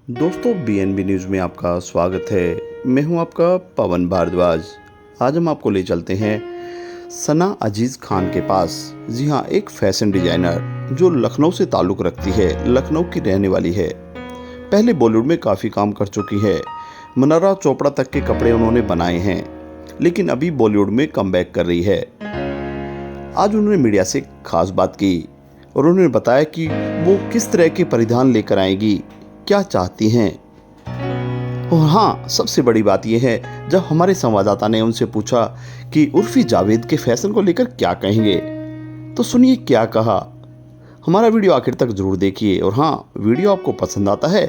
दोस्तों BNB news में आपका स्वागत है। मैं हूं आपका पवन भारद्वाज। आज हम आपको ले चलते हैं सना अजीज़ खान के पास। जी हां, एक फैशन डिज़ाइनर जो लखनऊ से ताल्लुक़ रखती है, लखनऊ की रहने वाली है। पहले बॉलीवुड में काफ़ी काम कर चुकी है। मनरा चोपड़ा तक के कपड़े उन्होंने बनाए हैं, लेकिन अभी बॉलीवुड में कमबैक कर रही है। आज उन्होंने मीडिया से खास बात की और उन्होंने बताया कि वो किस तरह के परिधान लेकर आएंगी, क्या चाहती हैं। और हाँ, सबसे बड़ी बात यह है, जब हमारे संवाददाता ने उनसे पूछा कि उर्फी जावेद के फैशन को लेकर क्या कहेंगे, तो सुनिए क्या कहा। हमारा वीडियो आखिर तक जरूर देखिए और हाँ, वीडियो आपको पसंद आता है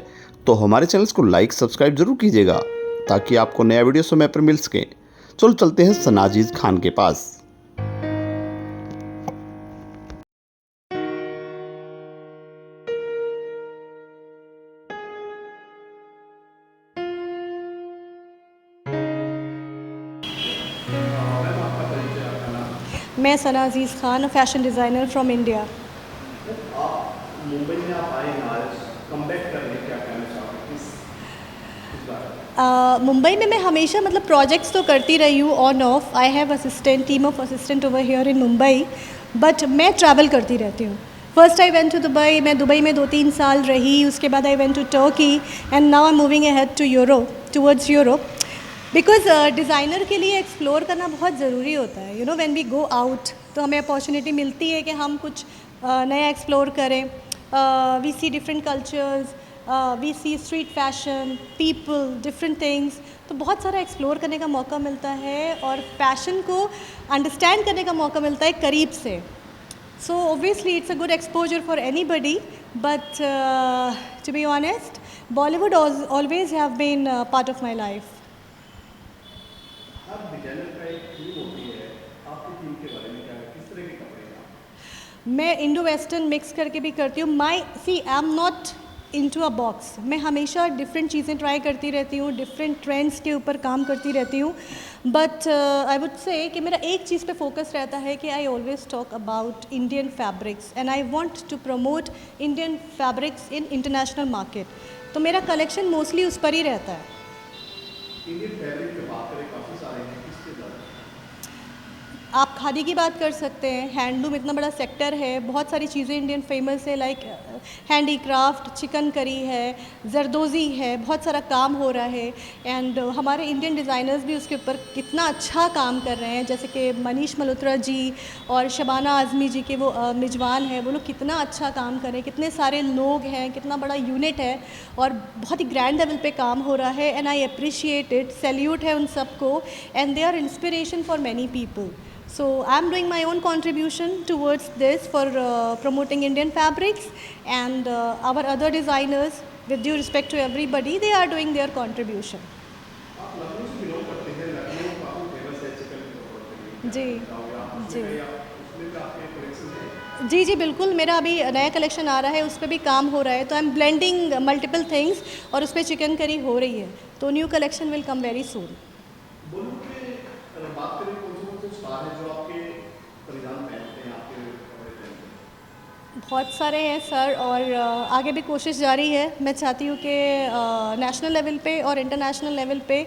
तो हमारे चैनल को लाइक सब्सक्राइब जरूर कीजिएगा ताकि आपको नया वीडियो समय पर मिल सके। चलो चलते हैं सना अजीज़ खान के पास। मैं Sana Aziz Khan, fashion designer from India. आप मुंबई में आप आए हैं, आज कमबैक करने क्या कहना चाहोगे इस बार? मुंबई में मैं हमेशा मतलब प्रोजेक्ट्स तो करती रही हूँ on off. I have assistant team of assistant over here in Mumbai, but मैं ट्रैवल करती रहती हूँ। First I went to Dubai, मैं दुबई में 2-3 साल रही। उसके बाद I went to Turkey and now I am moving ahead to Europe, towards Europe. Because designer के लिए एक्सप्लोर करना बहुत ज़रूरी होता है। You know, when we go out तो हमें अपॉर्चुनिटी मिलती है कि हम कुछ नया एक्सप्लोर करें। We see different cultures, we see street fashion, people, different things. तो बहुत सारा एक्सप्लोर करने का मौका मिलता है और फैशन को अंडरस्टैंड करने का मौका मिलता है करीब से। So obviously it's a good exposure for anybody, but to be honest, Bollywood always have been part of my life. Her designer का एक थीम होती है। आपकी थीम के बारे में क्या है? किस तरह के कपड़े हैं आप? मैं इंडो वेस्टर्न मिक्स करके भी करती हूँ। I am not into a box. मैं हमेशा डिफरेंट चीज़ें ट्राई करती रहती हूँ, डिफरेंट ट्रेंड्स के ऊपर काम करती रहती हूँ। बट आई वुड से कि मेरा एक चीज़ पे फोकस रहता है कि I always talk about Indian fabrics and I want to promote Indian fabrics in international market. तो मेरा कलेक्शन मोस्टली उस पर ही रहता है। इंडियन फैब्रिक की बात करें, काफ़ी सारे हैं, किसके ज़्यादा? आप खादी की बात कर सकते हैं। हैंडलूम इतना बड़ा सेक्टर है, बहुत सारी चीज़ें इंडियन फेमस है, लाइक हैंडीक्राफ्ट, चिकन करी है, जरदोज़ी है, बहुत सारा काम हो रहा है। एंड हमारे इंडियन डिज़ाइनर्स भी उसके ऊपर कितना अच्छा काम कर रहे हैं, जैसे कि मनीष मल्होत्रा जी और शबाना आज़मी जी के वो मेज़बान हैं, वो लोग कितना अच्छा काम कर रहे हैं। कितने सारे लोग हैं, कितना बड़ा यूनिट है और बहुत ही ग्रैंड लेवल पे काम हो रहा है। And I appreciate it, salute है उन सबको, and they are inspiration for many people. So I'm doing my own contribution towards this for promoting Indian fabrics, and our other designers, with due respect to everybody, they are doing their contribution. आप लखनऊ से belong करते हैं, लखनऊ काफ़ी famous है chicken के तौर पे। जी, क्या बताओगे आप? जी, उसमें भी आपके कलेक्शन है? जी, जी, बिल्कुल। मेरा अभी नया कलेक्शन आ रहा है, उस पर भी काम हो रहा है। तो I am blending multiple things और उस पर चिकन करी हो रही है। तो new collection will come very soon. Bollywood में अगर बात करें, कौन से स्टार हैं जो आपके परिधान पहनते हैं, आपके कपड़े पहनते हैं? बहुत सारे हैं सर, और आगे भी कोशिश जारी है। मैं चाहती हूँ कि नेशनल लेवल पे और इंटरनेशनल लेवल पे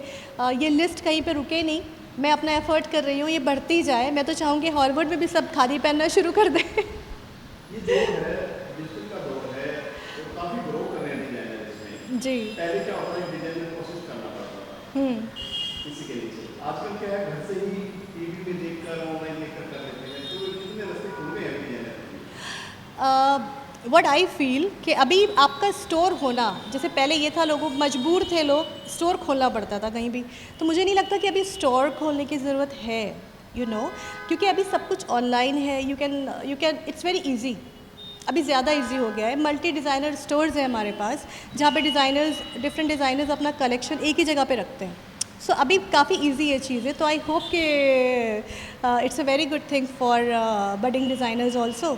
ये लिस्ट कहीं पे रुके नहीं। मैं अपना एफर्ट कर रही हूँ, ये बढ़ती जाए। मैं तो चाहूँगी हॉलीवुड में भी सब खादी पहनना शुरू कर दें। ये जो है डिजिटल का दौर है, वो काफ़ी ग्रो कर रहे हैं डिजाइनर इसमें। जी। पहले क्या होता है, डिजाइनर कोशिश करना पड़ता था हुँ। किसी के नीचे। आजकल क्या है, घर से ही टीवी में देखकर, ऑनलाइन देखकर कर लेते हैं, तो कितने रास्ते खुल गए हैं डिजाइनर के लिए। व्हाट आई फील कि अभी आपका स्टोर होना, जैसे पहले ये था, लोग मजबूर थे, लोग स्टोर खोलना पड़ता था कहीं भी। तो मुझे नहीं लगता कि अभी स्टोर खोलने की ज़रूरत है, यू नो, क्योंकि अभी सब कुछ ऑनलाइन है। You can it's very easy. अभी ज़्यादा इजी हो गया है। मल्टी डिज़ाइनर स्टोर्स हैं हमारे पास, जहाँ पे डिफरेंट डिज़ाइनर्स अपना कलेक्शन एक ही जगह पे रखते हैं। सो अभी काफ़ी इजी है चीज़ें। तो आई होप कि it's a very good thing for budding designers also.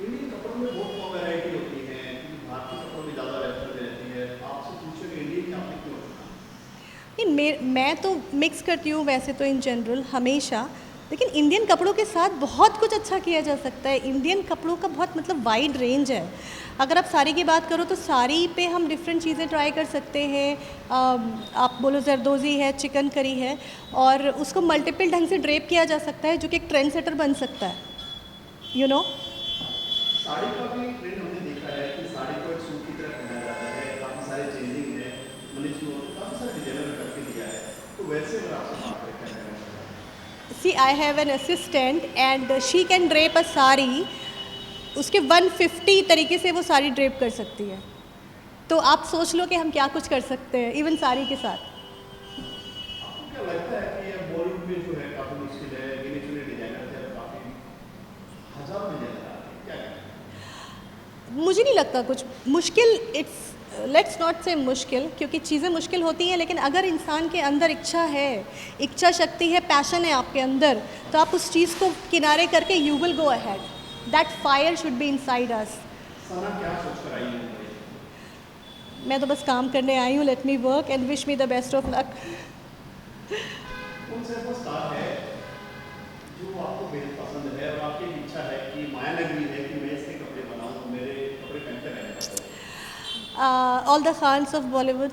Indian कपड़ों में बहुत कम वैरायटी होती है, क्योंकि भारतीय कपड़ों में ज़्यादा वेस्टर्न रहती है। आपसे पूछे कि इंडियन में आपने क्यों चुना? नहीं, मैं तो मिक्स करती हूँ वैसे तो इन जनरल हमेशा। लेकिन इंडियन कपड़ों के साथ बहुत कुछ अच्छा किया जा सकता है। इंडियन कपड़ों का बहुत मतलब वाइड रेंज है। अगर आप साड़ी की बात करो तो साड़ी पे हम डिफरेंट चीज़ें ट्राई कर सकते हैं। आप बोलो जरदोज़ी है, चिकन करी है, और उसको मल्टीपल ढंग से ड्रेप किया जा सकता है, जो कि एक ट्रेंड सेटर बन सकता है, यू नो। साड़ी का भी ट्रेंड हमने देखा है कि साड़ी को एक सूट की तरह पहना जाता है, काफ़ी सारे चेंजिंग है, मनीष ने काफ़ी सारे डिजाइनर करके दिया है, तो वैसे अगर आपसे बात करें क्या कहना चाहेंगे? See I have an assistant and she can drape a sari, उसके 150 तरीके से वो साड़ी ड्रेप कर सकती है। तो आप सोच लो कि हम क्या कुछ कर सकते हैं इवन साड़ी के साथ। आपको क्या लगता है कि ये बॉलीवुड में जो है काफ़ी मुश्किल है, गिने चुने डिजाइनर थे, काफ़ी हज़ारों में डिजाइनर आते हैं, क्या कहना है? मुझे नहीं लगता कुछ मुश्किल, इट्स लेट्स नॉट से मुश्किल, क्योंकि चीज़ें मुश्किल होती हैं, लेकिन अगर इंसान के अंदर इच्छा है, इच्छा शक्ति है, पैशन है आपके अंदर, तो आप उस चीज़ को किनारे करके you will go ahead. That fire should be inside us. Sana क्या सोच कर आई है? मैं तो बस काम करने आई हूँ, let me work and wish me the best of luck. कौन सा ऐसा स्टार है जो आपको बेहद पसंद है और आपकी एक इच्छा है कि माया नगरी है कि मैं इसके कपड़े बनाऊं, मेरे कपड़े पहनते रहने का? All the Khans of Bollywood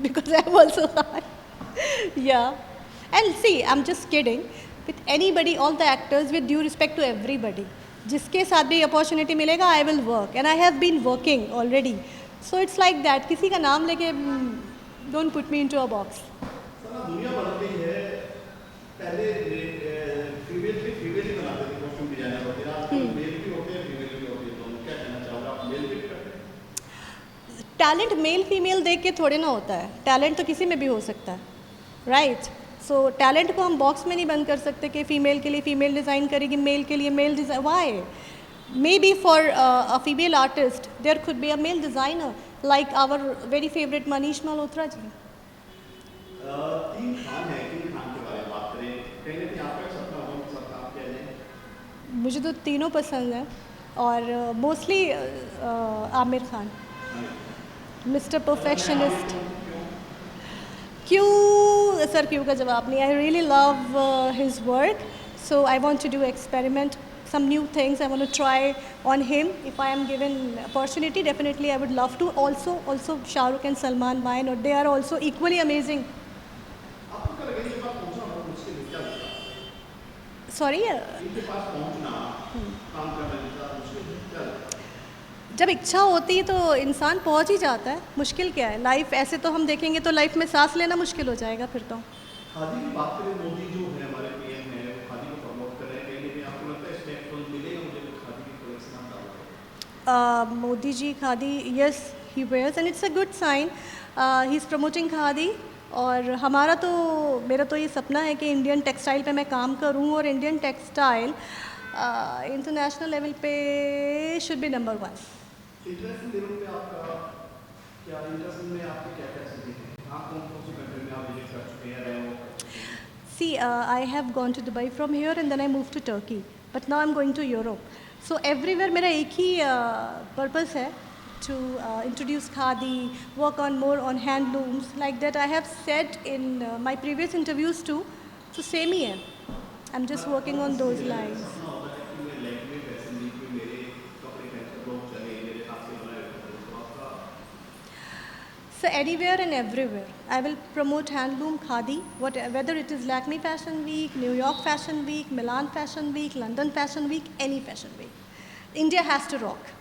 because I'm also Khan. Yeah. And see, I'm just kidding. With anybody, all the actors, with due respect to everybody. जिसके साथ भी अपॉर्चुनिटी मिलेगा, I will work and I have been working already. So it's like that, किसी का नाम लेके don't put me into a box. Sana दुनिया बदल गई है, पहले फीमेल भी फीमेल ही बनाते थे कॉस्ट्यूम डिजाइनर होते हैं, आजकल मेल भी होते हैं फीमेल भी होते हैं, दोनों। क्या कहना चाहोगे आप, मेल भी करते हैं? टैलेंट मेल फीमेल देख के थोड़े ना होता है, टैलेंट तो किसी में भी हो सकता है, राइट। सो टैलेंट को हम बॉक्स में नहीं बंद कर सकते कि फ़ीमेल के लिए फ़ीमेल डिज़ाइन करेगी, मेल के लिए male design. Why? May be for a female artist there could be a male designer, like our very favourite Manish Malhotra ji. तीन खान है, तीन खान के बारे में बात करें, कहीं ना कहीं आपका एक सपना होगा कि सबका आप क्या जाए? मुझे तो तीनों पसंद हैं, और mostly Aamir Khan, mister perfectionist. क्यों सर, क्यों का जवाब नहीं। I really love his work, so I want to do experiment some new things. I want to try on him. If I am given opportunity, definitely I would love to. Also Shah Rukh and Salman, why not? They are also equally amazing. आपको क्या लगे ये बात पहुंचना बहुत मुश्किल है, क्या लगता है? Sorry, इनके पास पहुंचना काम करना जितना मुश्किल है, क्या लगता है? जब इच्छा होती है तो इंसान पहुंच ही जाता है। मुश्किल क्या है? लाइफ ऐसे तो हम देखेंगे तो लाइफ में सांस लेना मुश्किल हो जाएगा फिर तो। खादी की बात करें, मोदी जो है हमारे पीएम है, वो खादी को प्रमोट कर रहे हैं, कहीं ना कहीं आपको लगता है इसमें फल मिलेगा मुझे कुछ खादी की कलेक्शन आप डालोगे? Modi ji khadi, yes he wears and it's a good sign. He is promoting khadi, और हमारा तो, मेरा तो ये सपना है कि इंडियन टेक्सटाइल पे मैं काम करूं, और इंडियन टेक्सटाइल इंटरनेशनल लेवल पे should be number 1। International level पे आपका क्या, इंटरनेशनल में आपके क्या क्या चीज़ें हैं? आप कौन कौन सी कंट्री में आप विजिट कर चुके हैं, रहे हो? See, I have gone to Dubai from here and then I moved to Turkey. But now I'm going to Europe. So everywhere मेरा एक ही purpose है, to introduce khadi, work on more on handlooms. Like that I have said in my previous interviews too. So same ही है. I'm just working on those lines. सपना होता है कि मैं language fashion week में मेरे कपड़े पहनकर लोग चले, मेरे हाथ से बनाए हुए, तो आपका? So anywhere and everywhere, I will promote handloom, khadi, whether it is Lakme Fashion Week, New York Fashion Week, Milan Fashion Week, London Fashion Week, any fashion week. India has to rock.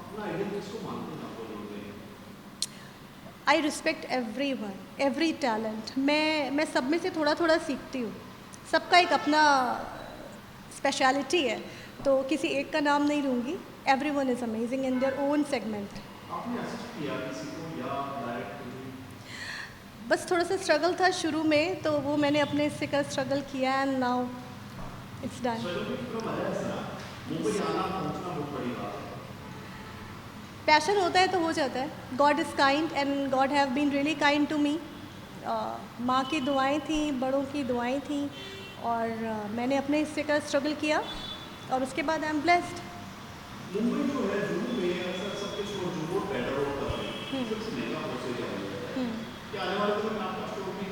अपना ideal किसको मानते हैं आप लोग में? I respect everyone, every talent. मैं सब में से थोड़ा थोड़ा सीखती हूँ। सबका एक अपना स्पेशलिटी है, तो किसी एक का नाम नहीं लूँगी। Everyone is amazing in their own segment. आपने असिस्ट किया किसी को या डायरेक्ट? बस थोड़ा सा स्ट्रगल था शुरू में, तो वो मैंने अपने हिस्से का स्ट्रगल किया and now it's done. Mumbai आना पहुंचना बहुत बड़ी बात है। पैशन होता है तो हो जाता है। God is kind and God have been really kind to me. माँ की दुआएं थी, बड़ों की दुआएं थी, और मैंने अपने हिस्से का स्ट्रगल किया, और उसके बाद आई एम ब्लेस्ड। मुंबई जो है जुहू में अक्सर सबके स्टोर जुहू बेटर होता है, सबसे महंगा हो से जाएगा। क्या आने वाले दिनों में आपका स्टोर भी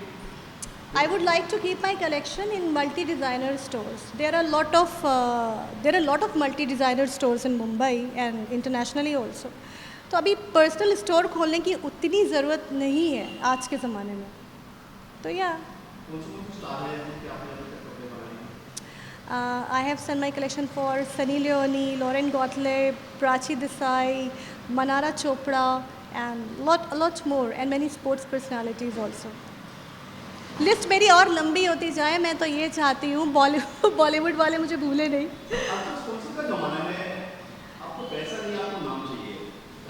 I would like to keep my collection in multi-designer stores. There are lot of multi-designer stores in Mumbai and internationally also. तो अभी पर्सनल स्टोर खोलने की उतनी ज़रूरत नहीं है आज के ज़माने में. तो या I have sent my collection for Sunny Leone, Lauren Gottlieb, Prachi Desai, Manara Chopra, and a lot more, and many sports personalities also. List मेरी और लंबी होती जाए. मैं तो ये चाहती हूँ बॉलीवुड वाले मुझे भूले नहीं. आपको स्पॉन्सर का ज़माना है, आपको पैसा नहीं, आपको नाम चाहिए.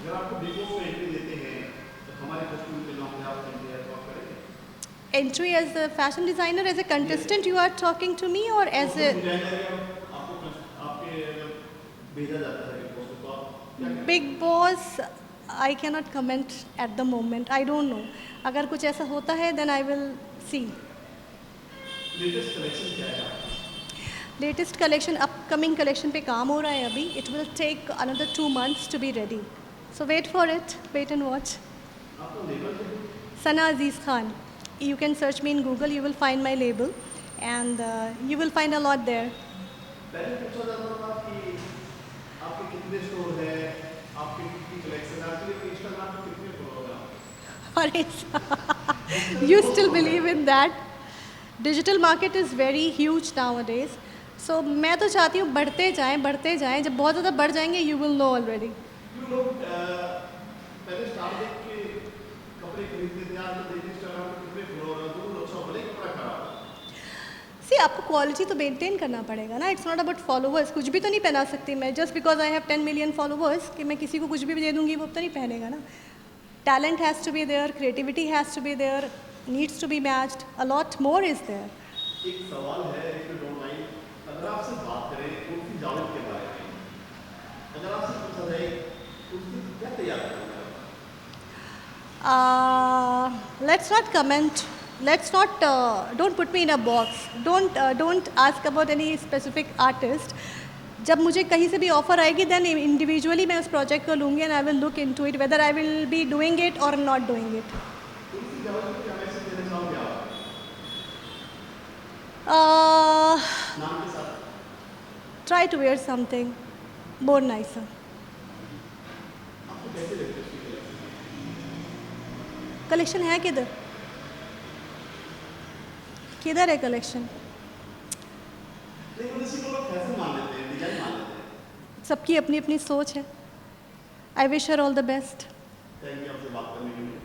अगर आपको बिग बॉस में एंट्री देते हैं तो हमारे कॉस्ट्यूम के नाम पे आप एंट्री है तो आप करेंगे? Entry as a fashion designer, as a contestant, you are talking to me, or as a आपको आपके अगर भेजा जाता है बिग बॉस में तो आप क्या करेंगे? big boss? I cannot comment at the moment. I don't know. अगर कुछ ऐसा होता है then I will see. Latest collection क्या है आपका? लेटेस्ट कलेक्शन, अपकमिंग कलेक्शन पे काम हो रहा है अभी. It will take another 2 months to be ready. So wait for it. Wait and watch. आपको लेबल है? Sana Aziz Khan. You can search me in Google. You will find my label, and you will find a lot there. पहले पूछा जाता था कि आपके कितने store है, आपकी कितनी कलेक्शन है, आपके इंस्टाग्राम पे कितने फॉलोअर हैं? Or you still believe in that? Digital market is very huge nowadays. So मैं तो चाहती हूँ बढ़ते जाएं. जब बहुत ज़्यादा बढ़ जाएंगे you will know already. क्यों लोग पहले स्टार देख के कपड़े खरीदते थे, आज तो देखिए इंस्टाग्राम पे कितने फॉलोअर हैं, तो अच्छा भले कपड़ा खराब. सी आपको क्वालिटी तो मेंटेन करना पड़ेगा ना. It's not about followers. कुछ भी तो नहीं पहना सकती मैं just because I have 10 million followers कि मैं किसी को कुछ भी दे दूंगी वो तो नहीं पहनेगा ना. Talent has to be there, creativity has to be there, needs to be matched, a lot more is there. एक सवाल है, if you don't mind, अगर आपसे बात करें उर्फी जावेद के बारे में, अगर आपसे पूछा जाए उर्फी क्या तैयार करेंगे? Let's not comment. Let's not. Don't put me in a box. Don't ask about any specific artist. जब मुझे कहीं से भी ऑफर आएगी देन इंडिविजुअली मैं उस प्रोजेक्ट को लूँगी and I will look into it whether I will be doing it और not doing it. Urfi Javed को क्या मैसेज देना चाहोगे आप नाम के साथ? Try to wear something more nicer. आपको कैसे लगता है उसकी कलेक्शन? कलेक्शन है किधर है कलेक्शन? लेकिन उसी को लोग फैशन मान लेते हैं, डिजाइन मान लेते हैं. सबकी अपनी अपनी सोच है. I wish her all the best. Thank you आपसे बात करने के लिए.